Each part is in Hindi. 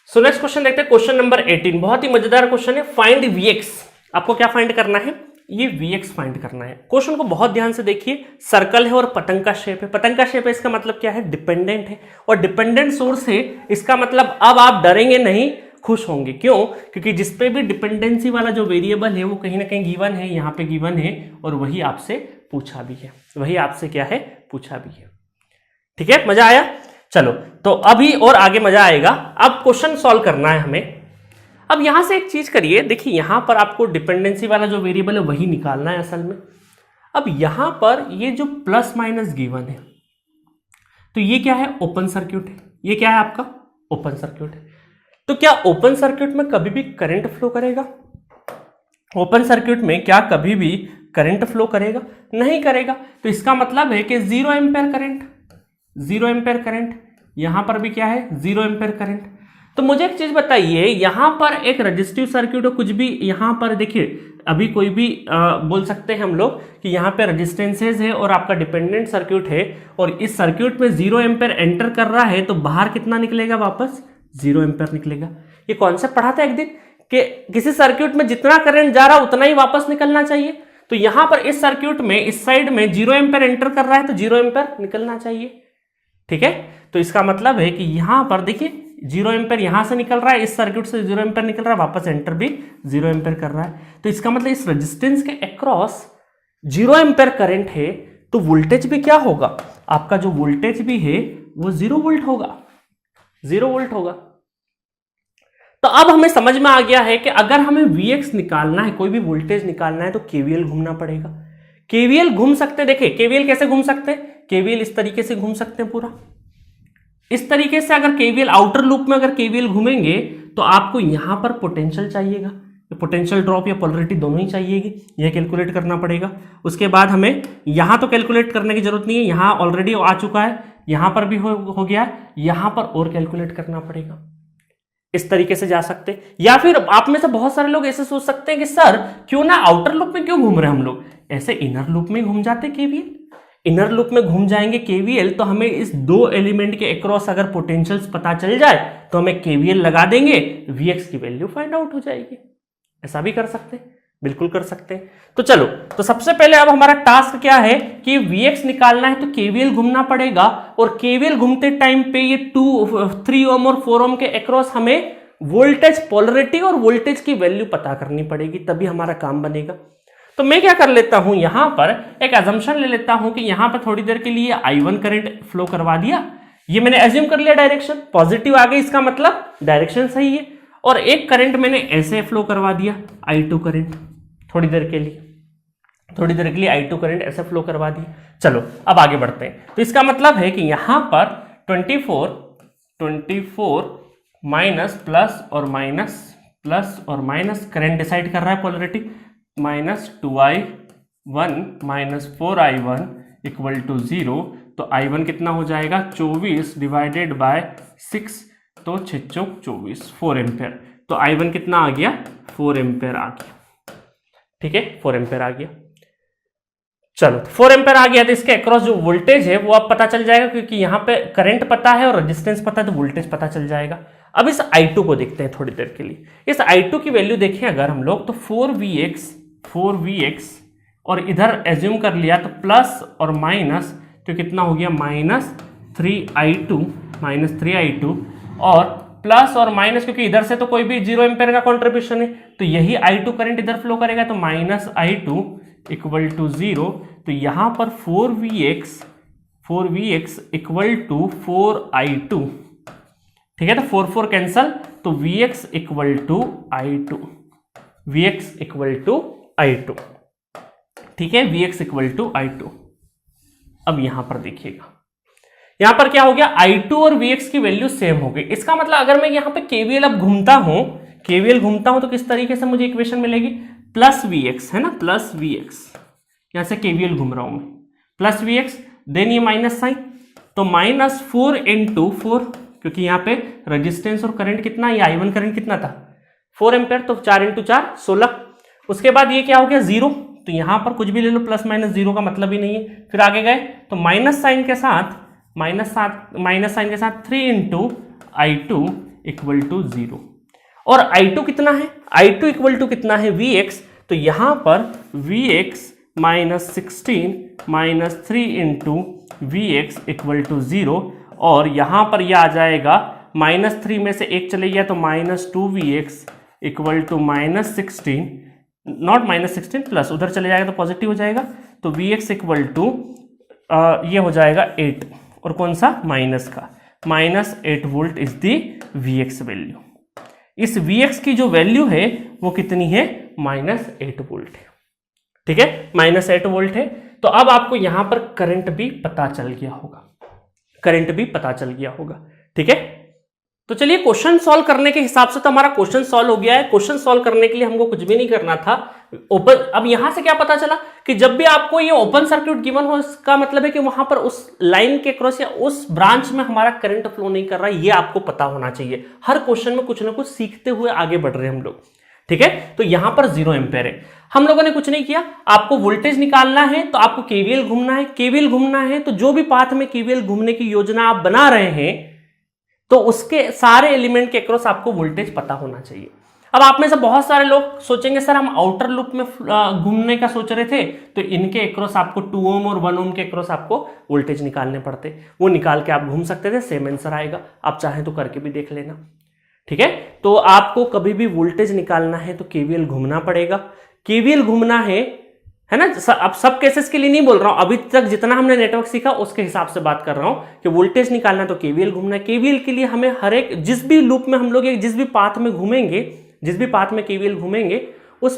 सो नेक्स्ट क्वेश्चन देखते हैं, क्वेश्चन नंबर 18। बहुत ही मजेदार क्वेश्चन है। Find Vx। आपको क्या फाइंड करना है? ये Vx फाइंड करना है। क्वेश्चन को बहुत ध्यान से देखिए। सर्कल है और पतंग का शेप है। पतंग का शेप है, इसका मतलब क्या है? डिपेंडेंट है, और डिपेंडेंट सोर्स है, इसका मतलब अब आप डरेंगे नहीं, खुश होंगे। क्यों? क्योंकि जिसपे भी डिपेंडेंसी वाला जो वेरिएबल है वो कहीं ना कहीं गिवन है, यहाँ पे गिवन है, और वही आपसे पूछा भी है। वही आपसे क्या है? पूछा भी है। ठीक है, मजा आया? चलो, तो अभी और आगे मजा आएगा। अब क्वेश्चन सॉल्व करना है हमें। अब यहां से एक चीज करिए, देखिए यहां पर आपको डिपेंडेंसी वाला जो वेरिएबल है वही निकालना है असल में। अब यहां पर ये जो प्लस माइनस गिवन है, तो ये क्या है? ओपन सर्किट है। ये क्या है आपका? ओपन सर्किट है। तो क्या ओपन सर्किट में कभी भी करंट फ्लो करेगा? ओपन सर्किट में क्या कभी भी करंट फ्लो करेगा? नहीं करेगा। तो इसका मतलब है कि 0 एम्पेयर करंट, 0 एम्पेयर करंट। यहां पर भी क्या है? 0 एम्पेयर करंट। तो मुझे एक चीज बताइए, यहां पर एक रजिस्टिव सर्किट हो, कुछ भी यहां पर देखिए, अभी कोई भी बोल सकते हैं हम लोग कि यहां पे रेजिस्टेंसेज है और आपका डिपेंडेंट सर्किट है, और इस सर्किट में 0 एम्पेयर एंटर कर रहा है, तो बाहर कितना निकलेगा? वापस 0 एम्पेयर निकलेगा। ये कॉन्सेप्ट पढ़ा था एक दिन कि किसी सर्किट में जितना करंट जा रहा उतना ही वापस निकलना चाहिए। तो यहां पर इस सर्किट में इस साइड में 0 एम्पेयर एंटर कर रहा है, तो 0 एम्पेयर निकलना चाहिए। ठीक है, तो इसका मतलब है कि यहां पर देखिए 0 एम्पेयर यहां से निकल रहा है, इस सर्किट से 0 एम्पेयर निकल रहा है, वापस एंटर भी 0 एम्पेयर कर रहा है। तो इसका मतलब इस रेजिस्टेंस के अक्रॉस 0 एम्पेयर करंट है, तो वोल्टेज भी क्या होगा? आपका जो वोल्टेज भी है वो 0 वोल्ट होगा, 0 वोल्ट होगा। तो अब हमें समझ में आ गया है कि अगर हमें Vx निकालना है, कोई भी वोल्टेज निकालना है, तो KVL घूमना पड़ेगा। KVL घूम सकते हैं, देखिए KVL कैसे घूम सकते हैं? KVL इस तरीके से घूम सकते हैं, पूरा इस तरीके से। अगर KVL आउटर लूप में अगर KVL घूमेंगे तो आपको यहां पर पोटेंशियल चाहिएगा, पोटेंशियल ड्रॉप या पोलरिटी दोनों ही चाहिएगी, यह कैलकुलेट करना पड़ेगा। उसके बाद हमें यहां तो कैलकुलेट करने की जरूरत नहीं है, यहां ऑलरेडी आ चुका है, यहां पर भी हो गया है, यहां पर और कैलकुलेट करना पड़ेगा। इस तरीके से जा सकते हैं। या फिर आप में से बहुत सारे लोग ऐसे सोच सकते हैं कि सर क्यों ना आउटर लूप में क्यों घूम रहे हैं हम लोग, ऐसे इनर लूप में घूम जाते KVL। इनर लूप में घूम जाएंगे KVL, तो हमें इस दो एलिमेंट के अक्रॉस अगर पोटेंशियल्स पता चल जाए तो हमें KVL लगा देंगे, Vx की वैल्यू फाइंड आउट हो जाएगी। ऐसा भी कर सकते हैं, बिल्कुल कर सकते हैं। तो चलो, तो सबसे पहले अब हमारा टास्क क्या है कि Vx निकालना है, तो KVL घूमना पड़ेगा, और KVL घूमते टाइम पे ये 3 ओम और 4 ओम के अक्रॉस हमें वोल्टेज पोलरिटी और वोल्टेज की वैल्यू पता करनी पड़ेगी, तभी हमारा काम बनेगा। तो मैं क्या कर लेता हूं, यहां पर एक अजम्पशन ले लेता हूं कि यहां पर थोड़ी देर के लिए I1 करंट फ्लो करवा दिया। ये मैंने एज्यूम कर लिया, डायरेक्शन पॉजिटिव आ गई, इसका मतलब डायरेक्शन सही है। और एक करंट मैंने ऐसे फ्लो करवा दिया, I2 करंट, थोड़ी देर के लिए I2 करंट ऐसे फ्लो करवा दिया। चलो अब आगे बढ़ते हैं। तो इसका मतलब है कि यहां पर 24 माइनस प्लस और माइनस करंट डिसाइड कर रहा है polarity, -2I1 -4I1 equal to 0। तो I1 कितना हो जाएगा? 24 डिवाइडेड बाय 6, तो 6 चौक 24, 4 एम्पेयर। तो I1 कितना आ गया? 4 एम्पेयर आ गया। ठीक है, 4 एम्पेयर आ गया। चलो 4 एम्पेयर आ गया, तो इसके अक्रॉस जो वोल्टेज है वो अब पता चल जाएगा, क्योंकि यहां पे करंट पता है और रेजिस्टेंस पता है, तो वोल्टेज पता चल जाएगा। अब इस I2 को देखते हैं थोड़ी देर के लिए। इस I2 की वैल्यू देखें अगर हम लोग, तो 4Vx और इधर एज्यूम कर लिया तो प्लस और माइनस, तो कितना हो गया? -3I2 और प्लस और माइनस, क्योंकि इधर से तो कोई भी 0 एम्पेयर का कॉन्ट्रीब्यूशन है, तो यही I2 करंट इधर फ्लो करेगा, तो -I2 इक्वल टू 0। तो यहां पर 4Vx इक्वल टू 4I2। ठीक है, तो 4 कैंसल, तो Vx इक्वल टू I2। ठीक है, Vx इक्वल टू I2। अब यहां पर देखिएगा, यहां पर क्या हो गया? I2 और Vx की वैल्यू सेम हो गई। इसका मतलब अगर मैं यहां पे KVL अब घूमता हूं, तो किस तरीके से मुझे इक्वेशन मिलेगी? प्लस Vx है ना, प्लस Vx, यहां से KVL घूम रहा हूं मैं, प्लस Vx, देन ये माइनस साइन, तो -4 × 4, क्योंकि यहां पे रेजिस्टेंस और करंट कितना, ये I1 करंट कितना था? 4 एम्पेयर, तो 4 × 4 16। उसके बाद ये क्या हो गया? 0। तो यहां पर कुछ भी ले लो, प्लस माइनस 0 का मतलब ही नहीं है। फिर आगे गए तो माइनस साइन के साथ 3 × I2 इक्वल टू 0। और I2 कितना है, I2 इक्वल टू कितना है Vx, तो यहां पर Vx minus 16 minus 3 into Vx equal to 0, और यहां पर यह आ जाएगा -3 में से 1 चले गया तो -2Vx equal to -16, not -16 plus, उधर चले जाएगा तो पॉजिटिव हो जाएगा, तो Vx इक्वल टू ये हो जाएगा 8, और कौन सा, माइनस का, -8 volt is the Vx value. इस Vx की जो वैल्यू है वो कितनी है, -8 वोल्ट है। ठीक है, -8 वोल्ट है। तो अब आपको यहां पर करंट भी पता चल गया होगा, करंट भी पता चल गया होगा। ठीक है, तो चलिए क्वेश्चन सॉल्व करने के हिसाब से तो हमारा क्वेश्चन सॉल्व हो गया है। क्वेश्चन सॉल्व करने के लिए हमको कुछ भी नहीं करना था, ओपन। अब यहां से क्या पता चला कि जब भी आपको ये ओपन सर्किट गिवन हो, इसका मतलब है कि वहां पर उस लाइन के क्रॉस या उस ब्रांच में हमारा करंट फ्लो नहीं कर रहा है, ये आपको पता होना चाहिए। हर क्वेश्चन में कुछ ना कुछ सीखते हुए आगे बढ़ रहे हैं हम लोग। ठीक है, तो यहां पर 0 एम्पेयर है, हम लोगों ने कुछ नहीं किया। आपको वोल्टेज निकालना है तो आपको केवीएल घूमना है, केवीएल घूमना है तो जो भी पाथ में केवीएल घूमने की योजना आप बना रहे हैं तो उसके सारे एलिमेंट के क्रॉस आपको वोल्टेज पता होना चाहिए। अब आप में से बहुत सारे लोग सोचेंगे सर हम आउटर लूप में घूमने का सोच रहे थे, तो इनके क्रॉस आपको 2 ओम और 1 ओम के क्रॉस आपको वोल्टेज निकालने पड़ते, वो निकाल के आप घूम सकते थे, सेम आंसर आएगा। आप चाहें तो करके भी देख लेना। ठीक है, तो आपको कभी भी वोल्टेज निकालना है तो केवीएल घूमना पड़ेगा, केवीएल घूमना है ना। अब सब केसेस के लिए नहीं बोल रहा हूं, अभी तक जितना हमने नेटवर्क सीखा उसके हिसाब से बात कर रहा हूं कि वोल्टेज निकालना तो केवीएल घूमना है। केवीएल के लिए हमें हर एक, जिस भी लूप में हम लोग जिस भी पाथ में घूमेंगे, जिस भी पाथ में केवीएल घूमेंगे, उस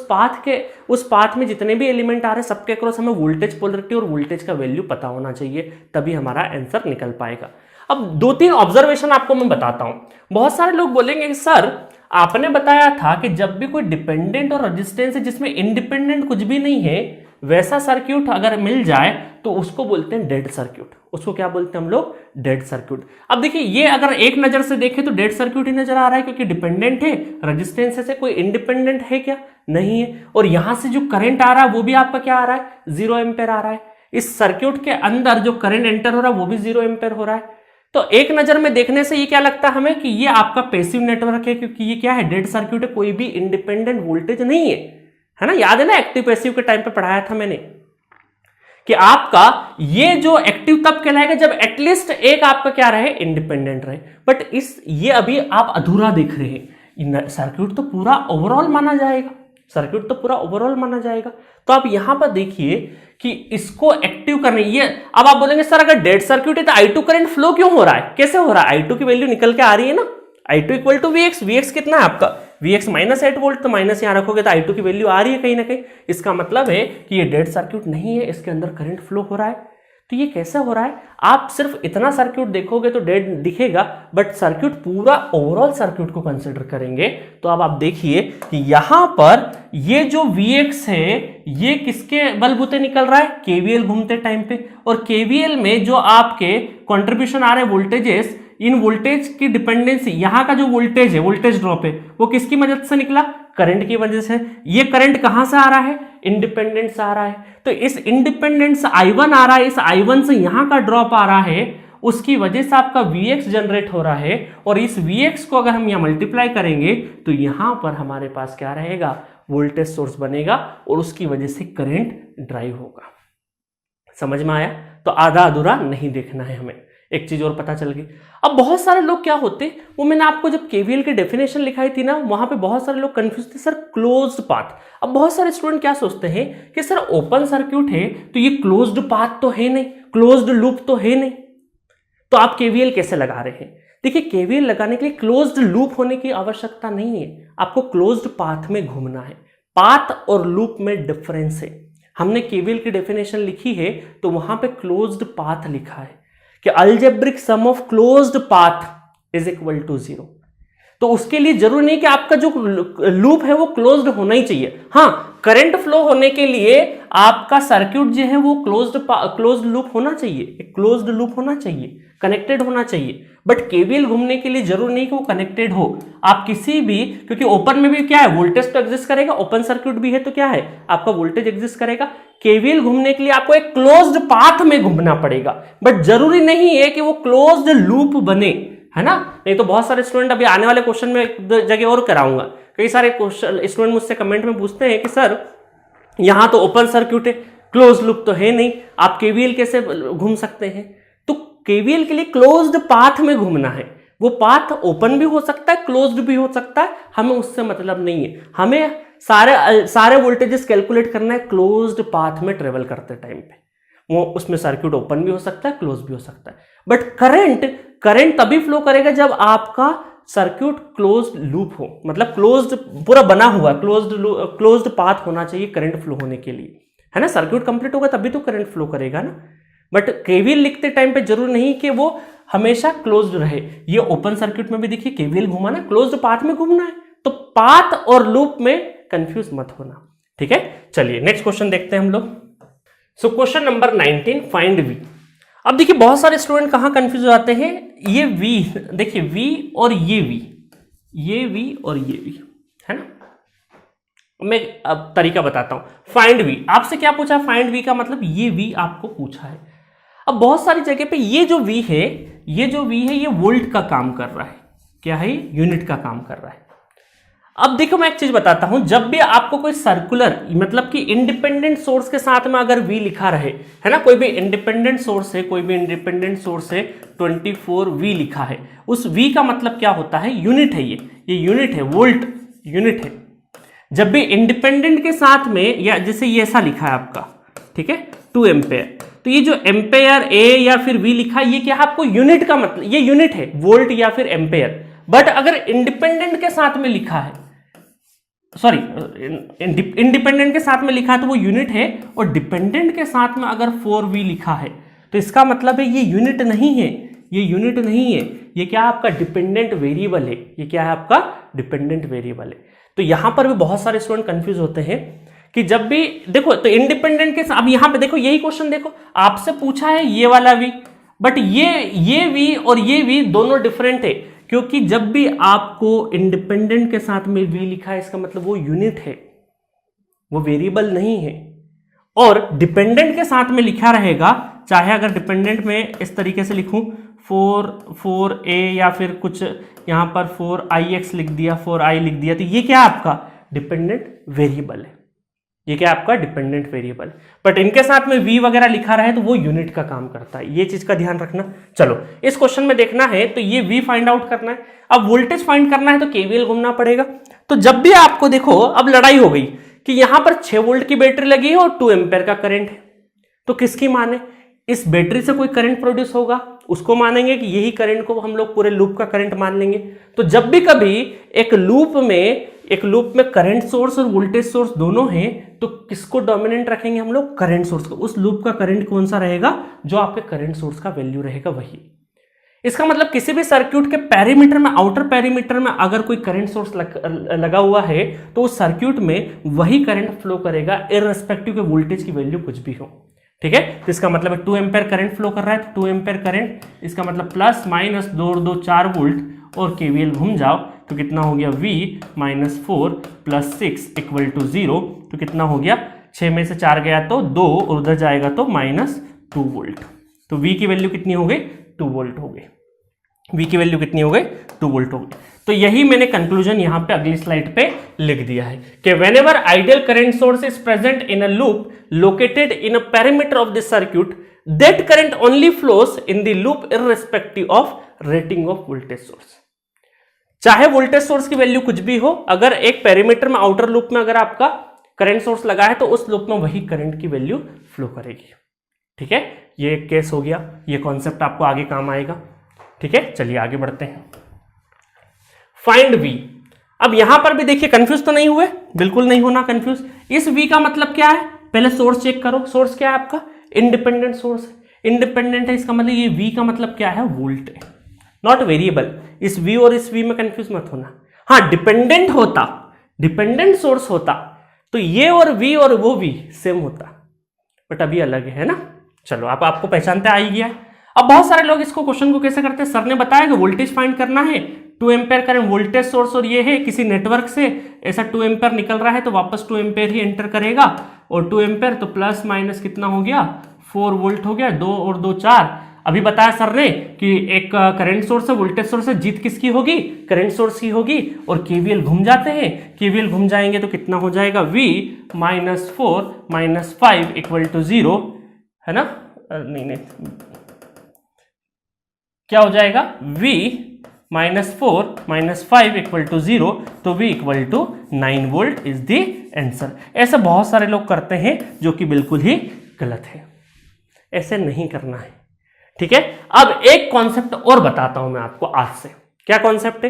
पाथ में जितने भी एलिमेंट आ रहे हैं सबके क्रॉस हमें वोल्टेज पोलरिटी और वोल्टेज का वैल्यू पता होना चाहिए, तभी हमारा आंसर निकल पाएगा। अब 2-3 ऑब्जर्वेशन आपको मैं बताता हूं। बहुत सारे लोग बोलेंगे कि सर आपने बताया था कि जब भी कोई डिपेंडेंट और रेजिस्टेंस है जिसमें इंडिपेंडेंट कुछ भी नहीं है, वैसा सर्किट अगर मिल जाए तो उसको बोलते हैं डेड सर्किट। उसको क्या बोलते हैं हम लोग, डेड सर्किट। अब देखिए ये अगर एक नजर से देखें तो डेड सर्किट ही नजर आ रहा है, क्योंकि डिपेंडेंट है, रेजिस्टेंस से कोई इंडिपेंडेंट है क्या, नहीं है। और यहां से जो करंट आ रहा है वो भी आपका क्या आ रहा है, 0 एम्पेयर आ रहा है। इस सर्किट के अंदर जो करंट एंटर हो रहा है वो भी 0 एम्पेयर हो रहा है। तो एक नजर में देखने से ये क्या लगता है हमें कि ये आपका पैसिव नेटवर्क है, क्योंकि ये क्या है, डेड सर्किट है, कोई भी इंडिपेंडेंट वोल्टेज नहीं है ना। याद है ना एक्टिव पैसिव के टाइम पे पढ़ाया था मैंने कि आपका ये जो एक्टिव तब कहलाएगा जब एटलीस्ट एक आपका क्या रहे, इंडिपेंडेंट रहे। बट ये अभी आप अधूरा देख रहे हैं, सर्किट तो पूरा ओवरऑल माना जाएगा, सर्किट तो पूरा ओवरऑल माना जाएगा। तो आप यहां पर देखिए कि इसको एक्टिव करने, ये अब आप बोलेंगे सर अगर डेड सर्किट है तो I2 करंट फ्लो क्यों हो रहा है, कैसे हो रहा है, I2 की वैल्यू निकल के आ रही है ना। I2 equal to Vx, Vx कितना है आपका, Vx -8 वोल्ट, तो माइनस यहां रखोगे तो I2 की वैल्यू आ रही है कहीं ना कहीं। इसका मतलब है कि ये डेड सर्किट नहीं है, इसके अंदर करंट फ्लो हो रहा है। तो ये कैसे हो रहा है, आप सिर्फ इतना सर्किट देखोगे तो डेड दिखेगा, बट सर्किट पूरा ओवरऑल सर्किट को कंसिडर करेंगे तो अब आप देखिए कि यहां पर ये जो Vx है ये किसके बलबूते निकल रहा है, केवीएल घूमते टाइम पे। और केवीएल में जो आपके कंट्रीब्यूशन आ रहे हैं वोल्टेजेस, इन वोल्टेज की डिपेंडेंसी, यहां का जो वोल्टेज है, वोल्टेज ड्रॉप है, वो किसकी मदद से निकला, करंट की वजह से। ये करंट कहां से आ रहा है, इंडिपेंडेंट से आ रहा है। तो इस इंडिपेंडेंट से I1 आ रहा है, इस I1 से यहां का ड्रॉप आ रहा है, उसकी वजह से आपका Vx जनरेट हो रहा है। और इस Vx को अगर हम यहां मल्टीप्लाई करेंगे तो यहां पर हमारे पास क्या रहेगा, वोल्टेज सोर्स बनेगा और उसकी वजह से करंट ड्राइव होगा। समझ में आया। तो आधा अधूरा नहीं देखना है हमें, एक चीज और पता चल गई। अब बहुत सारे लोग क्या होते, वो मैंने आपको जब केवीएल की डेफिनेशन लिखाई थी ना, वहां पे बहुत सारे लोग कंफ्यूज थे, सर क्लोज्ड पाथ। अब बहुत सारे स्टूडेंट क्या सोचते हैं कि सर ओपन सर्किट है तो ये क्लोज्ड पाथ तो है नहीं, क्लोज्ड लूप तो है नहीं, तो आप केवीएल कैसे लगा रहे हैं। देखिए केवीएल लगाने के लिए क्लोज्ड लूप होने की आवश्यकता नहीं है, आपको क्लोज्ड पाथ में घूमना है। पाथ और लूप में डिफरेंस है। हमने केवीएल की डेफिनेशन लिखी है तो वहां पे क्लोज्ड पाथ लिखा है कि algebraic sum of closed path is equal to 0। तो उसके लिए जरूरी नहीं कि आपका जो लूप है वो क्लोज्ड होना ही चाहिए। हाँ, करंट फ्लो होने के लिए आपका सर्किट जो है वो क्लोज्ड लूप होना चाहिए, एक क्लोज्ड लूप होना चाहिए, कनेक्टेड होना चाहिए। बट केवीएल घूमने के लिए जरूरी नहीं कि वो कनेक्टेड हो। आप किसी भी, क्योंकि ओपन में भी क्या है, वोल्टेज तो एग्जिस्ट करेगा, ओपन सर्किट भी है तो क्या है, आपका वोल्टेज एग्जिस्ट करेगा। केवीएल घूमने के लिए आपको एक क्लोज्ड पाथ में घूमना पड़ेगा, बट जरूरी नहीं है कि वो क्लोज्ड लूप बने। है ना। नहीं तो बहुत सारे स्टूडेंट, अभी आने वाले क्वेश्चन में एक जगह और कराऊंगा, कई सारे क्वेश्चन स्टूडेंट मुझसे कमेंट में पूछते हैं कि सर यहां तो ओपन सर्किट है, क्लोज लूप तो है नहीं, आप केवीएल कैसे घूम सकते हैं। तो केवीएल के लिए क्लोज्ड पाथ में घूमना है, वो पाथ ओपन भी हो सकता है, क्लोज्ड भी हो सकता है, हमें उससे मतलब नहीं है। हमें सारे वोल्टेजेस कैलकुलेट करना है क्लोज्ड पाथ में ट्रेवल करते टाइम पे। वो उसमें सर्किट ओपन भी हो सकता है, क्लोज भी हो सकता है। बट करंट तभी फ्लो करेगा जब आपका सर्किट क्लोज्ड लूप हो, मतलब क्लोज्ड पूरा बना हुआ, क्लोज्ड पाथ होना चाहिए करंट फ्लो होने के लिए, है ना। सर्किट कंप्लीट होगा तभी तो करंट फ्लो करेगा ना। बट केवीएल लिखते टाइम पे जरूर नहीं कि वो हमेशा क्लोज्ड रहे। ये ओपन सर्किट में भी देखिए केवीएल घुमा ना, क्लोज्ड पाथ में घूमना है, तो पाथ और लूप में कंफ्यूज मत होना, ठीक है। चलिए नेक्स्ट क्वेश्चन देखते हैं हम लोग। So question number 19, find V. अब देखिए बहुत सारे स्टूडेंट कहां कंफ्यूज हो जाते हैं, ये वी देखिए, वी और ये वी और ये वी, है ना। मैं अब तरीका बताता हूं। फाइंड वी, आपसे क्या पूछा, फाइंड वी का मतलब ये वी आपको पूछा है। अब बहुत सारी जगह पे ये जो वी है, ये वोल्ट का काम कर रहा है, क्या है, यूनिट का काम कर रहा है। अब देखो मैं एक चीज बताता हूं, जब भी आपको कोई सर्कुलर मतलब कि इंडिपेंडेंट सोर्स के साथ में अगर वी लिखा रहे, है ना, कोई भी इंडिपेंडेंट सोर्स है, 24 वी लिखा है, उस वी का मतलब क्या होता है, यूनिट है, ये यूनिट है, वोल्ट यूनिट है। जब भी इंडिपेंडेंट के साथ में, या जैसे ये ऐसा लिखा है आपका, ठीक है, 2 एम्पेयर, तो ये जो एम्पेयर ए या फिर वी लिखा है, ये क्या है आपको यूनिट का मतलब, ये यूनिट है, वोल्ट या फिर एम्पेयर। बट अगर इंडिपेंडेंट के साथ में लिखा है, सॉरी इंडिपेंडेंट के साथ में लिखा है तो वो यूनिट है, और डिपेंडेंट के साथ में अगर 4v लिखा है तो इसका मतलब है ये यूनिट नहीं है, ये यूनिट नहीं है, ये क्या आपका डिपेंडेंट वेरिएबल है, ये क्या है आपका डिपेंडेंट वेरिएबल है। तो यहां पर भी बहुत सारे स्टूडेंट कंफ्यूज होते हैं कि जब भी देखो तो इंडिपेंडेंट के, अब यहां पे देखो यही क्वेश्चन देखो, आपसे पूछा है ये वाला वी, बट ये वी और ये वी दोनों डिफरेंट है, क्योंकि जब भी आपको इंडिपेंडेंट के साथ में वी लिखा है इसका मतलब वो यूनिट है, वो वेरिएबल नहीं है। और डिपेंडेंट के साथ में लिखा रहेगा, चाहे अगर डिपेंडेंट में इस तरीके से लिखूं 4a या फिर कुछ यहां पर 4ix लिख दिया, 4i लिख दिया, तो ये क्या आपका डिपेंडेंट वेरिएबल है, ये क्या आपका डिपेंडेंट वेरिएबल। बट इनके साथ में v वगैरह लिखा रहे तो वो यूनिट का काम करता है, ये चीज का ध्यान रखना। चलो इस क्वेश्चन में देखना है तो ये v फाइंड आउट करना है। अब वोल्टेज फाइंड करना है तो केवीएल घूमना पड़ेगा। तो जब भी आपको देखो, अब लड़ाई हो गई कि यहां पर 6 वोल्ट की बैटरी लगी है और 2 एम्पेयर का करंट है, तो किसकी माने, इस बैटरी से कोई करंट प्रोड्यूस होगा उसको मानेंगे कि यही करंट को हम लोग पूरे लूप का करंट मान लेंगे। तो जब भी कभी एक लूप में करंट सोर्स और वोल्टेज सोर्स दोनों हैं, तो किसको डोमिनेंट रखेंगे हम लोग, करंट सोर्स को। उस लूप का करंट कौन सा रहेगा, जो आपके करंट सोर्स का वैल्यू रहेगा वही। इसका मतलब किसी भी सर्किट के पेरीमीटर में, आउटर पेरीमीटर में अगर कोई करंट सोर्स लगा हुआ है तो उस सर्किट में वही करंट फ्लो करेगा, इररिस्पेक्टिव के वोल्टेज की वैल्यू कुछ भी हो, ठीक है। तो इसका मतलब 2 एम्पेयर करंट फ्लो कर रहा है, तो 2 एम्पेयर करंट, इसका मतलब प्लस माइनस 2 और 2 4 वोल्ट, और केवीएल घूम जाओ तो कितना हो गया, v - 4 + 6 = 0, तो कितना हो गया, 6 में से 4 गया तो 2, और उधर जाएगा तो -2 वोल्ट। तो v की वैल्यू कितनी हो गई, 2 वोल्ट हो गई, v की वैल्यू कितनी हो गई, 2 वोल्ट हो गई। तो यही मैंने कंक्लूजन यहां पे अगली स्लाइड पे लिख दिया है कि whenever ideal current source is present in a loop located in a perimeter of the circuit, that current only flows in the loop irrespective of rating of voltage source. चाहे वोल्टेज सोर्स की वैल्यू कुछ भी हो, अगर एक पेरीमीटर में, आउटर लूप में अगर आपका करंट सोर्स लगा है तो उस लूप में वही करंट की वैल्यू फ्लो करेगी, ठीक है। ये एक केस हो गया, ये कॉन्सेप्ट आपको आगे काम आएगा, ठीक है। चलिए आगे बढ़ते हैं। Find v। अब यहां पर भी देखिए कंफ्यूज तो नहीं हुए, बिल्कुल नहीं होना कंफ्यूज। इस v का मतलब क्या है, पहले सोर्स चेक करो, सोर्स क्या है आपका, इंडिपेंडेंट सोर्स है, इंडिपेंडेंट है, इसका मतलब ये v का मतलब क्या है, वोल्ट है, नॉट वेरिएबल। इस v और इस v में कंफ्यूज मत होना। हाँ डिपेंडेंट होता, डिपेंडेंट सोर्स होता तो ये और v और वो v सेम होता, बट अभी अलग है ना। चलो आप आपको पहचानते आ ही गया है। अब बहुत सारे लोग इसको क्वेश्चन को कैसे करते हैं, सर ने बताया कि वोल्टेज फाइंड करना है, 2 एम्पेयर करंट वोल्टेज सोर्स और ये है किसी नेटवर्क से ऐसा 2 एम्पेयर निकल रहा है तो वापस 2 एम्पेयर ही एंटर करेगा, और 2 एम्पेयर तो प्लस माइनस कितना हो गया, 4 वोल्ट हो गया, 2 और 2 4। अभी बताया सर ने कि एक करंट सोर्स है, वोल्टेज सोर्स है, जीत किसकी होगी? करंट सोर्स की होगी। और केवीएल घूम जाते हैं, केवीएल घूम जाएंगे तो कितना हो जाएगा? V -4 -5 = 0, है ना? नहीं, क्या हो जाएगा? V -4 -5 = 0, तो V = 9 volt is the answer. ऐसे बहुत सारे लोग करते हैं जो कि बिल्कुल ही गलत है, ऐसे नहीं करना है, ठीक है। अब एक कॉन्सेप्ट और बताता हूं मैं आपको आज से। क्या कॉन्सेप्ट है?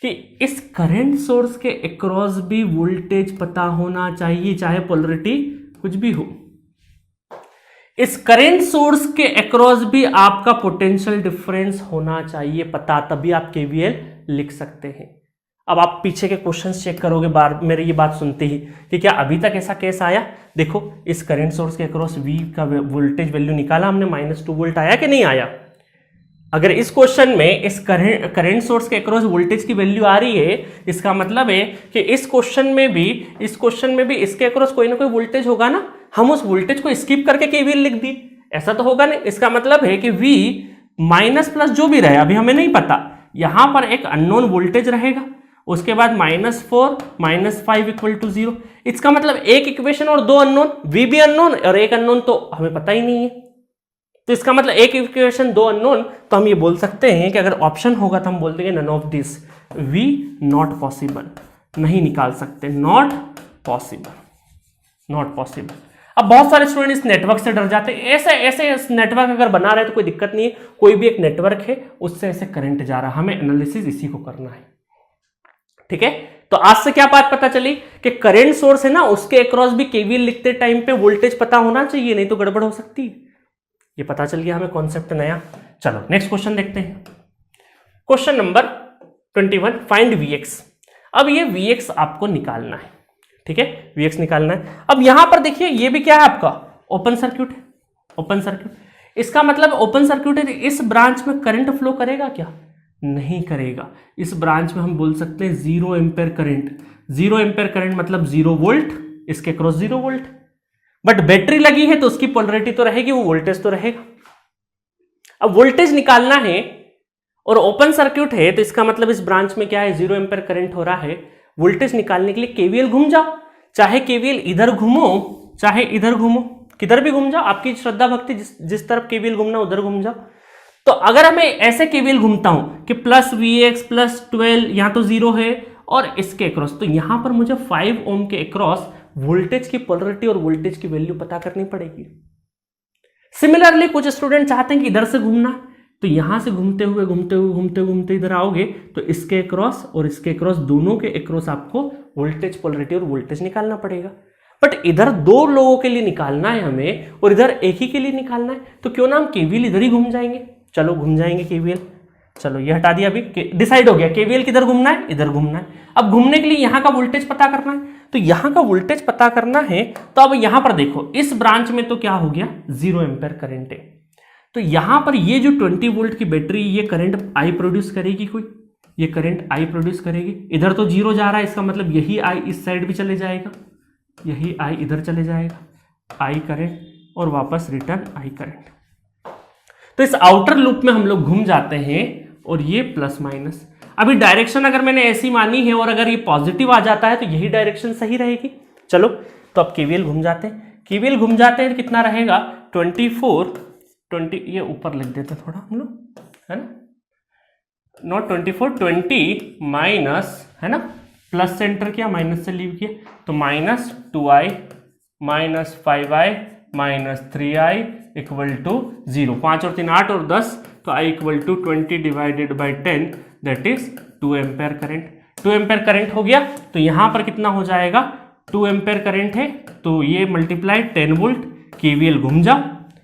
कि इस करंट सोर्स के अक्रॉस भी वोल्टेज पता होना चाहिए, चाहे पोलरिटी कुछ भी हो। इस करंट सोर्स के अक्रॉस भी आपका पोटेंशियल डिफरेंस होना चाहिए पता, तभी आप केवीएल लिख सकते हैं। अब आप पीछे के क्वेश्चंस चेक करोगे बार मेरी ये बात सुनते ही कि क्या अभी तक ऐसा केस आया? देखो, इस करंट सोर्स के अक्रॉस V का वोल्टेज वैल्यू निकाला हमने, -2 वोल्ट आया कि नहीं आया? अगर इस क्वेश्चन में इस करंट सोर्स के अक्रॉस वोल्टेज की वैल्यू आ रही है, इसका मतलब है कि इस क्वेश्चन में भी इसके अक्रॉस कोई ना कोई वोल्टेज होगा ना। हम उस वोल्टेज को स्किप करके केवीएल लिख दी, ऐसा तो होगा नहीं। इसका मतलब है कि V माइनस प्लस जो भी रहे, अभी हमें नहीं पता, यहां पर एक अननोन वोल्टेज रहेगा, उसके बाद -4 -5 = 0। इसका मतलब एक इक्वेशन और दो अननोन, V भी अननोन और एक अननोन, तो हमें पता ही नहीं है। तो इसका मतलब एक इक्वेशन दो अननोन, तो हम ये बोल सकते हैं कि अगर ऑप्शन होगा तो हम बोल देंगे none of this, V not possible, नहीं निकाल सकते, नॉट पॉसिबल। अब बहुत सारे स्टूडेंट इस नेटवर्क से डर जाते हैं। ऐसे नेटवर्क अगर बना रहे तो कोई दिक्कत नहीं है, कोई भी एक नेटवर्क है उससे ऐसे करंट जा रहा है, हमें एनालिसिस इसी को करना है, ठीक है। तो आज से क्या बात पता चली कि करंट सोर्स है ना, उसके अक्रॉस भी केवीएल लिखते टाइम पे वोल्टेज पता होना चाहिए, नहीं तो गड़बड़ हो सकती है। ये पता चल गया हमें कॉन्सेप्ट नया। चलो नेक्स्ट क्वेश्चन देखते हैं। Question number 21, find Vx। अब ये Vx आपको निकालना है, ठीक है, Vx निकालना है। अब यहां पर देखिए, ये भी क्या है आपका? ओपन सर्किट है, ओपन सर्किट। इसका मतलब ओपन सर्किट है, इस ब्रांच में करंट फ्लो करेगा क्या? नहीं करेगा। इस ब्रांच में हम बोल सकते हैं 0 एम्पेयर करंट। 0 एम्पेयर करंट मतलब 0 वोल्ट, इसके क्रॉस 0 वोल्ट। बट बैटरी लगी है तो उसकी पोलरिटी तो रहेगी, वो वोल्टेज तो रहेगा। अब वोल्टेज निकालना है और ओपन सर्किट है, तो इसका मतलब इस ब्रांच में क्या है? 0 एम्पेयर करंट हो रहा है। वोल्टेज निकालने के लिए केवीएल घूम जाओ, चाहे केवीएल इधर घूमो चाहे इधर घूमो, किधर भी घूम जाओ, आपकी श्रद्धा भक्ति जिस तरफ केवीएल घूमना उधर घूम जाओ। तो अगर हमें ऐसे केवीएल घूमता हूं कि +Vx +12, यहां तो 0 है, और इसके अक्रॉस, तो यहां पर मुझे 5 ओम के अक्रॉस वोल्टेज की पोलरिटी और वोल्टेज की वैल्यू पता करनी पड़ेगी। सिमिलरली कुछ स्टूडेंट चाहते हैं कि इधर से घूमना, तो यहां से घूमते हुए इधर आओगे तो इसके अक्रॉस और इसके अक्रॉस, दोनों के अक्रॉस आपको वोल्टेज, पोलरिटी और वोल्टेज निकालना पड़ेगा। बट इधर दो लोगों के लिए निकालना है हमें और इधर एक ही के लिए निकालना है, तो क्यों ना हम केवीएल इधर ही घूम जाएंगे। चलो घूम जाएंगे केवीएल, चलो ये हटा दिया, अभी डिसाइड हो गया केवीएल किधर घूमना है, इधर घूमना है। अब घूमने के लिए यहां का वोल्टेज पता करना है, तो यहां का वोल्टेज पता करना है, तो अब यहां पर देखो, इस ब्रांच में तो क्या हो गया? 0 एम्पेयर करंट है, तो यहां पर ये जो 20 वोल्ट की बैटरी, ये करंट I प्रोड्यूस करेगी, कोई ये करंट I प्रोड्यूस करेगी। इधर तो 0 जा रहा है, इसका मतलब यही I इस साइड भी चले जाएगा, यही I इधर चले जाएगा, I करंट और वापस रिटर्न I करंट। तो इस आउटर लूप में हम लोग घूम जाते हैं और ये प्लस माइनस। अभी डायरेक्शन अगर मैंने ऐसी मानी है और अगर ये पॉजिटिव आ जाता है तो यही डायरेक्शन सही रहेगी। चलो तो अब केवीएल घूम जाते हैं, केवीएल घूम जाते हैं तो कितना रहेगा? 20, ये ऊपर लिख देते हैं थोड़ा हम लोग, है ना, नॉट 24, 20 माइनस, है ना, प्लस से एंटर किया, माइनस से लीव किया, तो -2i -5i -3i = 0। 5 और 3 8 और 10, तो i = 20 divided by 10, that is 2 ampere current. 2 ampere current हो गया, तो यहां पर कितना हो जाएगा? 2 एम्पेयर करंट है, तो ये मल्टीप्लाई 10 वोल्ट। केवीएल घूम जाओ,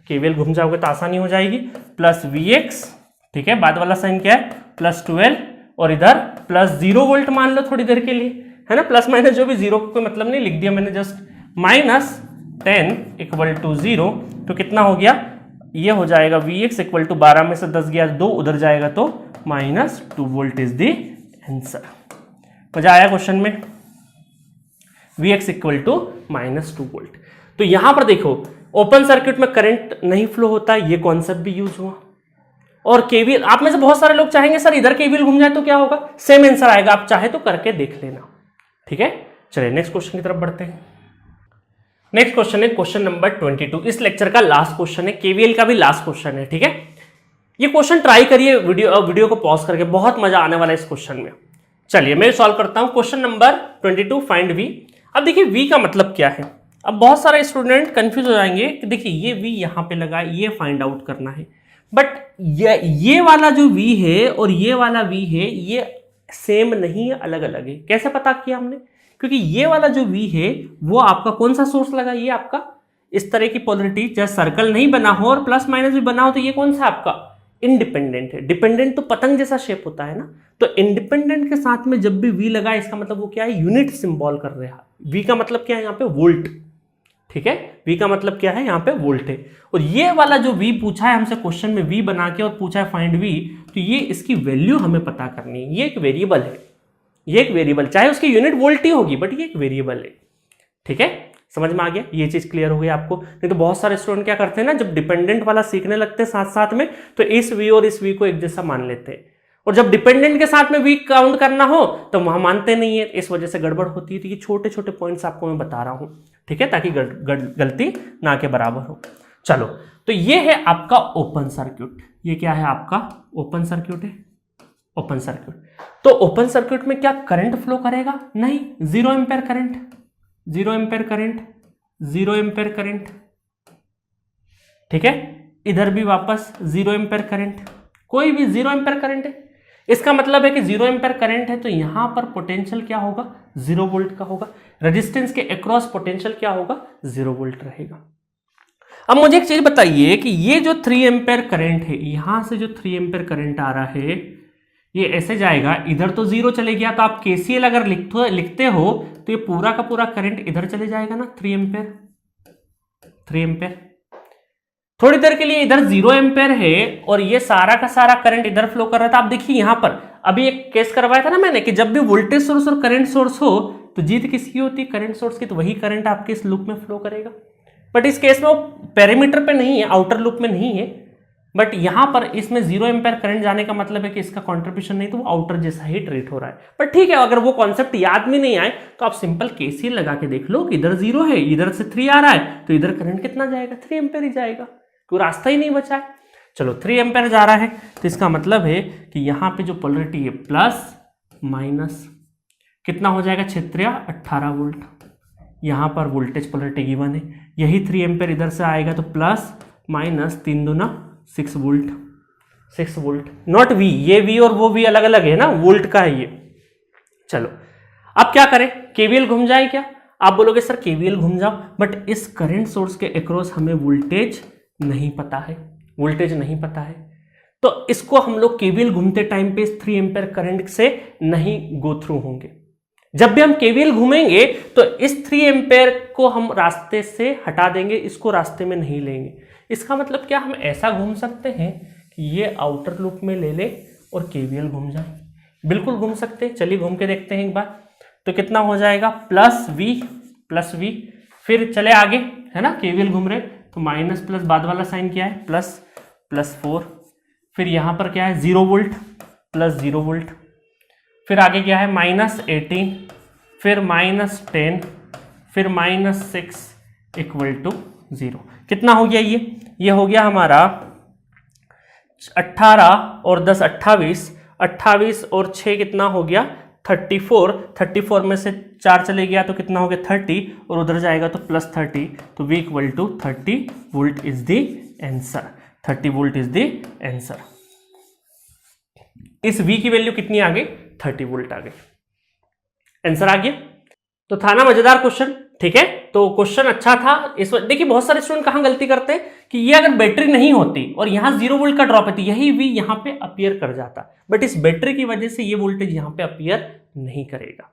केवीएल घूम जाओगे तो आसानी हो जाएगी, +Vx, ठीक है, बाद वाला साइन क्या है? +12 और इधर +0 वोल्ट मान लो थोड़ी देर के लिए, है ना, प्लस माइनस जो भी, 0 को कोई मतलब नहीं, लिख दिया मैंने जस्ट, -10 = 0। तो कितना हो गया? ये हो जाएगा Vx = 12 में से 10 गया 2, उधर जाएगा तो -2 वोल्ट इज द आंसर। मजा आया क्वेश्चन में? Vx = -2 volt. तो यहां पर देखो, ओपन सर्किट में करंट नहीं फ्लो होता, ये कॉन्सेप्ट भी यूज हुआ, और केवीएल, आप में से बहुत सारे लोग चाहेंगे सर इधर केवीएल घूम जाए तो क्या होगा, सेम आंसर आएगा, आप चाहे तो करके देख लेना। ठीक है, चलिए नेक्स्ट क्वेश्चन की तरफ बढ़ते हैं। नेक्स्ट क्वेश्चन है क्वेश्चन नंबर 22, इस लेक्चर का लास्ट क्वेश्चन है, केवीएल का भी लास्ट क्वेश्चन है। ठीक है, ये क्वेश्चन ट्राई करिए वीडियो को पॉज करके, बहुत मजा आने वाला है इस क्वेश्चन में। चलिए मैं सॉल्व करता हूं क्वेश्चन नंबर 22, फाइंड वी। अब देखिए वी का मतलब क्या है, अब बहुत सारे स्टूडेंट कंफ्यूज हो जाएंगे कि देखिए ये वी यहां पे लगा है, ये फाइंड आउट करना है, बट ये वाला जो वी है और ये वाला वी है ये सेम नहीं है, अलग अलग है। कैसे पता किया हमने, क्योंकि ये वाला जो वी है वो आपका कौन सा सोर्स लगा, ये आपका इस तरह की पोलरिटी, चाहे सर्कल नहीं बना हो और प्लस माइनस भी बना हो, तो ये कौन सा आपका इंडिपेंडेंट है। डिपेंडेंट तो पतंग जैसा शेप होता है ना, तो इंडिपेंडेंट के साथ में जब भी वी लगा इसका मतलब वो क्या है, यूनिट सिंबल कर रहा है। वी का मतलब क्या है यहाँ पे, वोल्ट। ठीक है, वी का मतलब क्या है यहाँ पे, वोल्ट है। और ये वाला जो वी पूछा है हमसे क्वेश्चन में, वी बना के और पूछा है फाइंड वी, तो ये इसकी वैल्यू हमें पता करनी है। ये एक वेरिएबल है, ये एक वेरिएबल, चाहे उसकी यूनिट वोल्ट ही होगी बट ये एक वेरिएबल है। ठीक है, समझ में आ गया, ये चीज क्लियर हो गई आपको। नहीं तो बहुत सारे स्टूडेंट क्या करते हैं ना, जब डिपेंडेंट वाला सीखने लगते हैं साथ साथ में, तो इस वी और इस वी को एक जैसा मान लेते हैं, और जब डिपेंडेंट के साथ में वी काउंट करना हो तो वहां मानते नहीं है, इस वजह से गड़बड़ होती है। तो ये छोटे छोटे पॉइंट्स आपको मैं बता रहा हूं, ठीक है, ताकि गलती ना के बराबर हो। चलो, तो ये है आपका ओपन सर्क्यूट। ये क्या है आपका, ओपन सर्क्यूट है, ओपन सर्क्यूट। तो ओपन सर्क्यूट में क्या करंट फ्लो करेगा, नहीं, 0 ampere current, 0 ampere current, 0 ampere current. ठीक है, इधर भी वापस 0 एम्पेयर करंट, कोई भी 0 एम्पेयर करंट है। इसका मतलब है कि 0 एम्पेयर करंट है तो यहां पर पोटेंशियल क्या होगा, 0 वोल्ट का होगा। रेजिस्टेंस के अक्रॉस पोटेंशियल क्या होगा, 0 वोल्ट रहेगा। अब मुझे एक चीज बताइए कि ये जो 3 एम्पेयर करंट है, यहां से जो 3 एम्पेयर करंट आ रहा है ये ऐसे जाएगा, इधर तो 0 चले गया, तो आप केसीएल अगर लिखते हो तो ये पूरा का पूरा करंट इधर चले जाएगा ना, 3 एम्पेयर, 3 एम्पेयर। थोड़ी देर के लिए इधर 0 एम्पेयर है और ये सारा का सारा करंट इधर फ्लो कर रहा था। आप देखिए यहां पर अभी एक केस करवाया था ना मैंने, कि जब भी वोल्टेज सोर्स और करंट सोर्स हो तो जीत किसकी होती है, करंट सोर्स की, तो वही करंट आपके इस लूप में फ्लो करेगा। बट इस केस में वो पेरीमीटर पे नहीं है, आउटर लूप में नहीं है, बट यहां पर इसमें 0 एम्पेयर करंट जाने का मतलब है कि इसका कंट्रीब्यूशन नहीं, तो वो आउटर जैसा ही ट्रीट हो रहा है। पर ठीक है, अगर वो कॉन्सेप्ट याद में नहीं आए तो आप सिंपल केसीएल लगा के देख लो कि इधर 0 है, इधर से 3 आ रहा है, तो इधर करंट कितना जाएगा, 3 एम्पेयर ही जाएगा, कोई रास्ता ही नहीं बचा है। चलो 3 एम्पेयर जा रहा है तो इसका मतलब है कि यहां पे जो पोलरिटी है प्लस माइनस कितना हो जाएगा, क्षेत्रीय 18 वोल्ट। यहां पर वोल्टेज पोलरिटी गिवन है, यही 3 एम्पेयर इधर से आएगा तो प्लस माइनस 3 दूना 6 वोल्ट, 6 वोल्ट, नॉट वी, ये वी और वो वी अलग अलग है ना, वोल्ट का है ये। चलो अब क्या करें, केवीएल घूम जाए क्या, आप बोलोगे सर केवीएल घूम जाओ, बट इस करंट सोर्स के अक्रॉस हमें वोल्टेज नहीं पता है, वोल्टेज नहीं पता है, तो इसको हम लोग केवीएल घूमते टाइम पे इस 3 एम्पेयर करंट से नहीं गो थ्रू होंगे। जब भी हम केवीएल घूमेंगे तो इस 3 एम्पेयर को हम रास्ते से हटा देंगे, इसको रास्ते में नहीं लेंगे। इसका मतलब क्या, हम ऐसा घूम सकते हैं कि ये आउटर लूप में ले ले और केवीएल घूम जाए, बिल्कुल घूम सकते हैं। चलिए घूम के देखते हैं एक बार, तो कितना हो जाएगा, प्लस वी, फिर चले आगे, है ना, केवीएल घूम रहे तो माइनस प्लस बाद वाला साइन क्या है, प्लस 4, फिर यहां पर क्या है 0 वोल्ट, प्लस 0 वोल्ट, फिर आगे क्या है -18, फिर -10, फिर -6 इक्वल टू 0। कितना हो गया, ये हो गया हमारा 18 और 10 28, 28 और 6 कितना हो गया 34 में से 4 चले गया तो कितना हो गया 30, और उधर जाएगा तो +30, तो V equal to 30 volt is the answer, 30 volt is the answer. इस V की वैल्यू कितनी आ गई, 30 वोल्ट आ गई, आंसर आ गया। तो था ना मजेदार क्वेश्चन, ठीक है, तो क्वेश्चन अच्छा था। इस देखिए बहुत सारे स्टूडेंट कहां गलती करते हैं कि ये अगर बैटरी नहीं होती और यहां 0 वोल्ट का ड्रॉप है तो यही V यहां पे अपीयर कर जाता, बट इस बैटरी की वजह से ये वोल्टेज यहां पे अपीयर नहीं करेगा।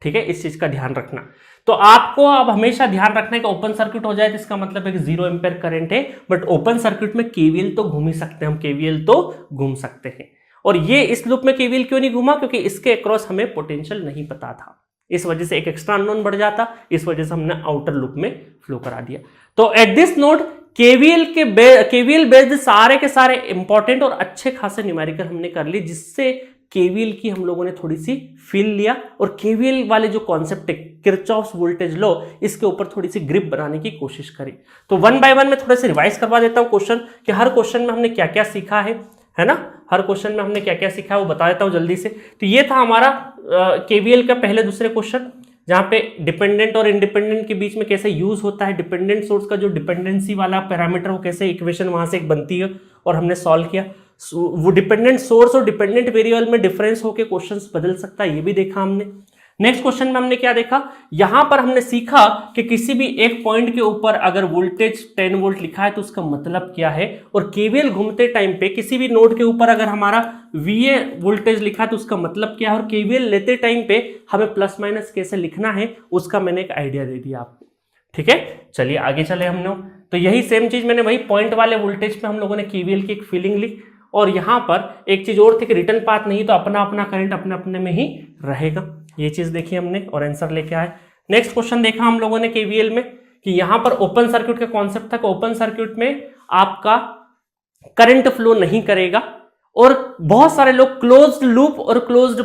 ठीक है, इस चीज का ध्यान रखना। तो आपको अब हमेशा ध्यान रखना है कि ओपन सर्किट हो जाए तो इसका मतलब है कि 0 एम्पेयर करंट है, बट ओपन सर्किट में केवीएल तो घूम ही सकते हैं, हम केवीएल तो घूम सकते हैं। और ये इस लूप में केवीएल क्यों नहीं घूमा, क्योंकि इसके अक्रॉस हमें पोटेंशियल नहीं पता था, इस वजह से एक एक्स्ट्रा अननोन बढ़ जाता, इस वजह से हमने आउटर लूप में फ्लो करा दिया। तो at this note KVL based सारे के सारे इंपॉर्टेंट और अच्छे खासे न्यूमेरिकल हमने कर लिए, जिससे केवीएल की हम लोगों ने थोड़ी सी फील लिया और केवीएल वाले जो कॉन्सेप्ट है किरचॉफ्स वोल्टेज लॉ, इसके ऊपर थोड़ी सी ग्रिप बनाने की कोशिश करी। तो वन बाय वन मैं थोड़ा सा रिवाइज करवा देता हूं क्वेश्चन, कि हर क्वेश्चन में हमने क्या क्या सीखा है ना, हर क्वेश्चन में हमने क्या क्या सीखा है वो बता देता हूं जल्दी से। तो ये था हमारा केवीएल का पहले दूसरे क्वेश्चन, जहां पे डिपेंडेंट और इंडिपेंडेंट के बीच में कैसे यूज होता है, डिपेंडेंट सोर्स का जो डिपेंडेंसी वाला पैरामीटर वो कैसे इक्वेशन वहां से एक बनती है, और हमने सॉल्व किया। वो डिपेंडेंट सोर्स और डिपेंडेंट वेरिएबल में डिफरेंस होकर क्वेश्चंस बदल सकता है, ये भी देखा हमने। नेक्स्ट क्वेश्चन में हमने क्या देखा, यहां पर हमने सीखा कि किसी भी एक पॉइंट के ऊपर अगर वोल्टेज 10 वोल्ट लिखा है तो उसका मतलब क्या है, और केवीएल घूमते टाइम पे किसी भी नोड के ऊपर अगर हमारा VA वोल्टेज लिखा है तो उसका मतलब क्या है, और केवीएल लेते टाइम पे हमें प्लस माइनस कैसे लिखना है उसका मैंने एक आइडिया दे दिया आपको। ठीक है, चलिए आगे चले हम लोग। तो यही सेम चीज मैंने वही पॉइंट वाले वोल्टेज पे हम लोगों ने केवीएल की एक फीलिंग ली, और यहां पर एक चीज और थी कि रिटर्न पाथ नहीं तो अपना अपना करंट अपने अपने में ही रहेगा। ये चीज देखी हमने और आंसर लेके आए। नेक्स्ट क्वेश्चन देखा हम लोगों ने केवीएल में कि यहां पर ओपन सर्किट का कॉन्सेप्ट था कि ओपन सर्किट में आपका करंट फ्लो नहीं करेगा, और बहुत सारे लोग क्लोज्ड लूप और क्लोज्ड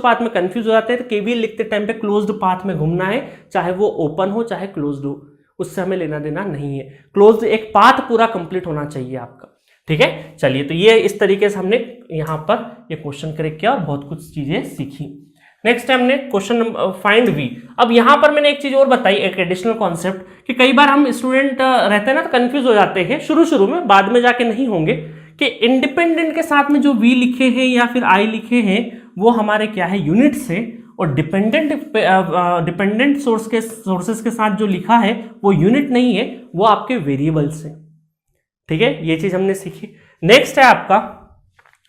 पाथ में कंफ्यूज हो जाते हैं। तो केवीएल लिखते टाइम पे क्लोज्ड पाथ में घूमना है, चाहे वो ओपन हो चाहे क्लोज्ड हो, उससे हमें लेना देना नहीं है। क्लोज्ड एक पाथ पूरा कंप्लीट होना चाहिए आपका। ठीक है, चलिए तो ये इस तरीके से हमने यहां पर ये क्वेश्चन करेक्ट किया और बहुत कुछ चीजें सीखी। नेक्स्ट हमने क्वेश्चन नंबर फाइंड वी। अब यहां पर मैंने एक चीज और बताई, एक एडिशनल कॉन्सेप्ट, कि कई बार हम स्टूडेंट रहते हैं ना तो कंफ्यूज हो जाते हैं शुरू में, बाद में जाके नहीं होंगे, कि इंडिपेंडेंट के साथ में जो वी लिखे हैं या फिर आई लिखे हैं वो हमारे क्या है यूनिट्स है, और डिपेंडेंट सोर्सेस के साथ जो लिखा है वो यूनिट नहीं है, वो आपके वेरिएबल्स है। ठीक है, ये चीज हमने सीखी। नेक्स्ट है आपका,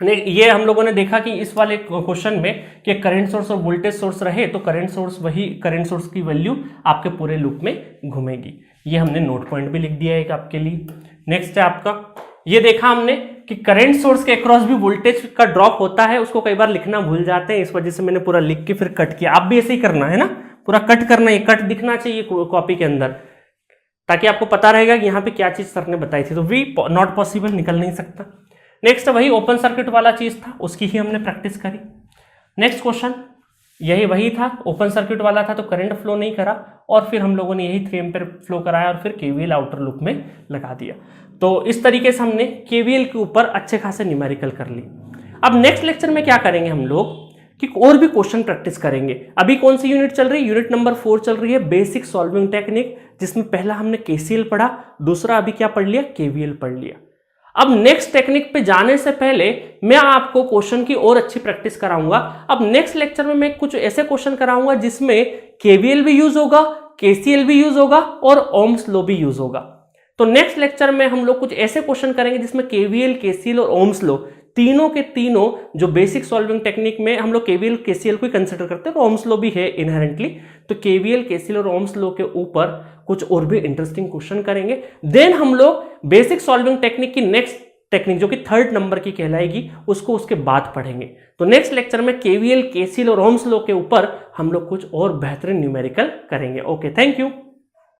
ये हम लोगों ने देखा कि इस वाले क्वेश्चन में कि करंट सोर्स और वोल्टेज सोर्स रहे तो करंट सोर्स की वैल्यू आपके पूरे लूप में घूमेगी। ये हमने नोट पॉइंट भी लिख दिया है एक आपके लिए। नेक्स्ट है आपका, ये देखा हमने कि करंट सोर्स के अक्रॉस भी वोल्टेज का ड्रॉप होता है, उसको कई बार लिखना भूल जाते हैं, इस वजह से मैंने पूरा लिख के फिर कट किया। आप भी ऐसे ही करना है ना, पूरा कट करना है, कट दिखना चाहिए कॉपी के अंदर, ताकि आपको पता रहेगा कि यहाँ पे क्या चीज सर ने बताई थी। तो वी नॉट पॉसिबल निकल नहीं सकता। नेक्स्ट वही ओपन सर्किट वाला चीज था, उसकी ही हमने प्रैक्टिस करी। नेक्स्ट क्वेश्चन यही वही था, ओपन सर्किट वाला था तो करंट फ्लो नहीं करा, और फिर हम लोगों ने यही 3 एम्पीयर फ्लो कराया और फिर केवीएल आउटर लूप में लगा दिया। तो इस तरीके से हमने केवीएल के ऊपर अच्छे खासे न्यूमेरिकल कर ली। अब नेक्स्ट लेक्चर में क्या करेंगे हम लोग कि और भी क्वेश्चन प्रैक्टिस करेंगे। अभी कौन सी यूनिट चल रही है, यूनिट नंबर 4 चल रही है, बेसिक सॉल्विंग टेक्निक, जिसमें पहला हमने केसीएल पढ़ा, दूसरा अभी क्या पढ़ लिया, केवीएल पढ़ लिया। अब नेक्स्ट टेक्निक पे जाने से पहले मैं आपको क्वेश्चन की और अच्छी प्रैक्टिस कराऊंगा। अब नेक्स्ट लेक्चर में मैं कुछ ऐसे क्वेश्चन कराऊंगा जिसमें केवीएल भी यूज होगा, केसीएल भी यूज होगा और ओम्स लॉ भी यूज होगा। तो नेक्स्ट लेक्चर में हम लोग कुछ ऐसे क्वेश्चन करेंगे जिसमें केवीएल, केसीएल और ओम्स लॉ तीनों के तीनों जो बेसिक सॉल्विंग टेक्निक में हम लोग केवीएल केसीएल को कंसीडर करते हैं, तो ओम्स लॉ भी है इनहेरेंटली। तो केवीएल, केसीएल और ओम्स लॉ के ऊपर कुछ और भी इंटरेस्टिंग क्वेश्चन करेंगे। देन हम लोग बेसिक सॉल्विंग टेक्निक की नेक्स्ट टेक्निक जो कि 3rd नंबर की कहलाएगी, उसको उसके बाद पढ़ेंगे। तो नेक्स्ट लेक्चर में केवीएल, केसीएल और ओम्स लॉ के ऊपर हम लोग कुछ और बेहतरीन न्यूमेरिकल करेंगे। Okay, thank you.